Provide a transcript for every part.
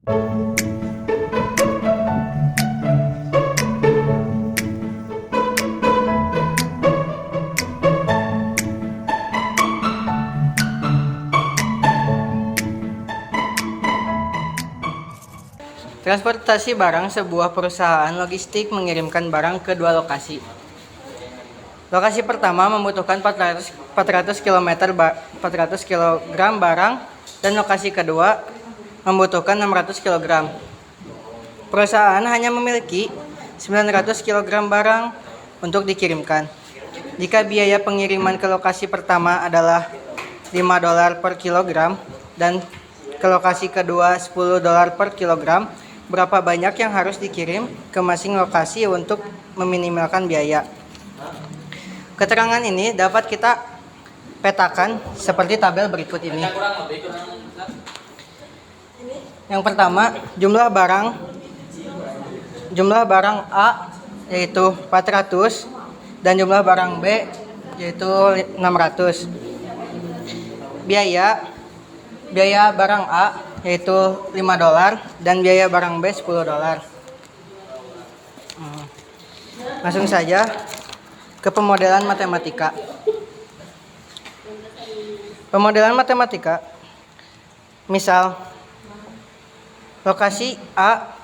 Transportasi barang sebuah perusahaan logistik mengirimkan barang ke dua lokasi. Lokasi pertama membutuhkan 400 kg barang dan lokasi kedua membutuhkan 600 kg. Perusahaan hanya memiliki 900 kg barang untuk dikirimkan. Jika biaya pengiriman ke lokasi pertama adalah $5 per kilogram dan ke lokasi kedua $10 per kilogram, berapa banyak yang harus dikirim ke masing lokasi untuk meminimalkan biaya? Keterangan ini dapat kita petakan seperti tabel berikut ini. Yang pertama, jumlah barang A yaitu 400 dan jumlah barang B yaitu 600. Biaya barang A yaitu $5 dan biaya barang B $10. Langsung saja ke pemodelan matematika. Pemodelan matematika, misal lokasi A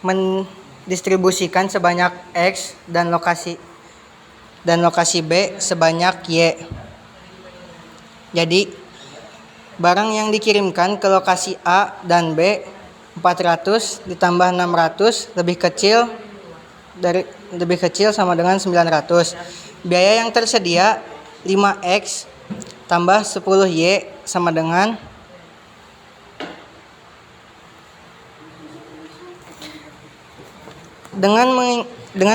mendistribusikan sebanyak X dan lokasi B sebanyak Y. Jadi barang yang dikirimkan ke lokasi A dan B 400 ditambah 600 lebih kecil sama dengan 900. Biaya yang tersedia 5X tambah 10Y sama dengan dengan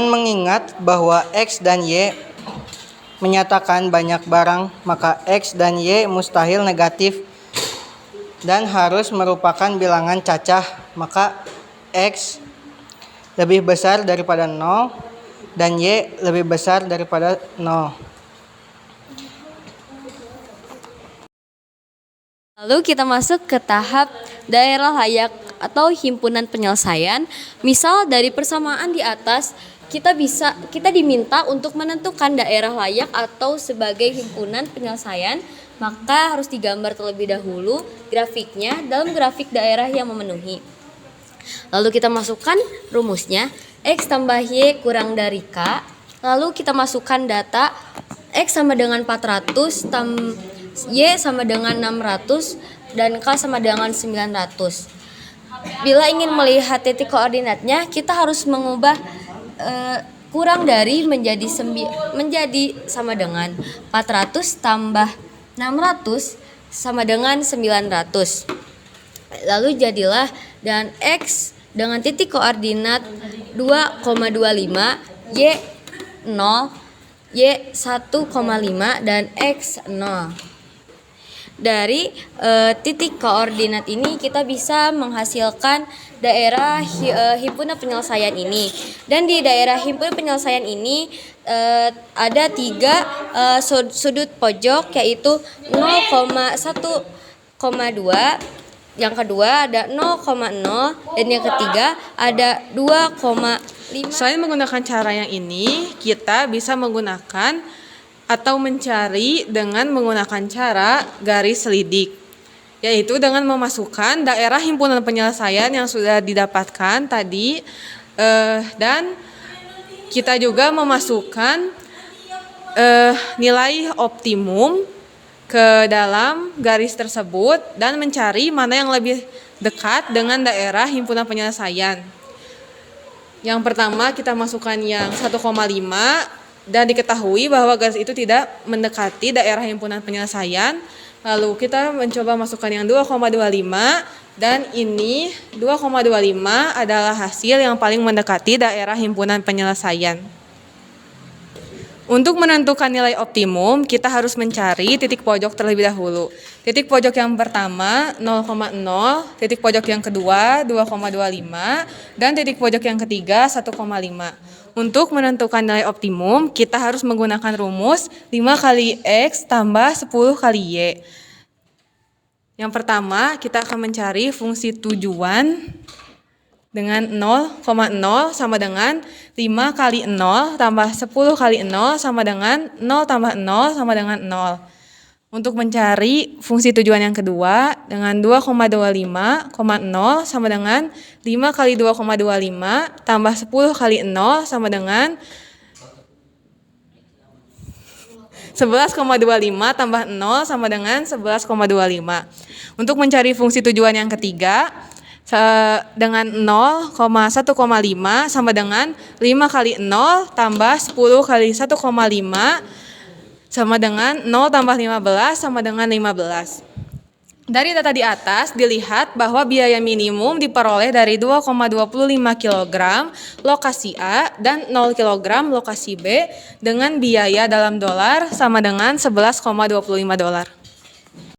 mengingat bahwa X dan Y menyatakan banyak barang, maka X dan Y mustahil negatif dan harus merupakan bilangan cacah, maka X lebih besar daripada 0 dan Y lebih besar daripada 0. Lalu kita masuk ke tahap daerah layak atau himpunan penyelesaian. Misal dari persamaan di atas, kita diminta untuk menentukan daerah layak atau sebagai himpunan penyelesaian, maka harus digambar terlebih dahulu grafiknya dalam grafik daerah yang memenuhi. Lalu kita masukkan rumusnya, X tambah Y kurang dari K. Lalu kita masukkan data X sama dengan 400, Y sama dengan 600, dan K sama dengan 900. Bila ingin melihat titik koordinatnya, kita harus mengubah kurang dari menjadi sama dengan 400 tambah 600 sama dengan 900. Lalu jadilah dan X dengan titik koordinat 2,25, Y 0, Y 1,5 dan X 0. Dari titik koordinat ini kita bisa menghasilkan daerah himpunan penyelesaian ini. Dan di daerah himpunan penyelesaian ini ada 3 sudut pojok, yaitu 0,1,2, yang kedua ada 0,0, dan yang ketiga ada 2,5. Selain menggunakan cara yang ini, kita bisa menggunakan atau mencari dengan menggunakan cara garis selidik, yaitu dengan memasukkan daerah himpunan penyelesaian yang sudah didapatkan tadi, dan kita juga memasukkan nilai optimum ke dalam garis tersebut dan mencari mana yang lebih dekat dengan daerah himpunan penyelesaian. Yang pertama kita masukkan yang 1,5 dan diketahui bahwa garis itu tidak mendekati daerah himpunan penyelesaian. Lalu kita mencoba masukkan yang 2,25 dan ini 2,25 adalah hasil yang paling mendekati daerah himpunan penyelesaian. Untuk menentukan nilai optimum, kita harus mencari titik pojok terlebih dahulu. Titik pojok yang pertama 0,0, titik pojok yang kedua 2,25, dan titik pojok yang ketiga 1,5. Untuk menentukan nilai optimum, kita harus menggunakan rumus 5 kali X tambah 10 kali Y. Yang pertama, kita akan mencari fungsi tujuan dengan 0,0 sama dengan 5 kali 0 tambah 10 kali 0 sama dengan 0 tambah 0 sama dengan 0. Untuk mencari fungsi tujuan yang kedua dengan 2,25,0 sama dengan 5 kali 2,25 tambah 10 kali 0 sama dengan 11,25 tambah 0 sama dengan 11,25. Untuk mencari fungsi tujuan yang ketiga dengan 0,1,5 sama dengan 5 kali 0 tambah 10 kali 1,5 sama dengan 0 tambah 15 sama dengan 15. Dari data di atas dilihat bahwa biaya minimum diperoleh dari 2,25 kg lokasi A dan 0 kg lokasi B dengan biaya dalam dolar sama dengan 11,25 dolar.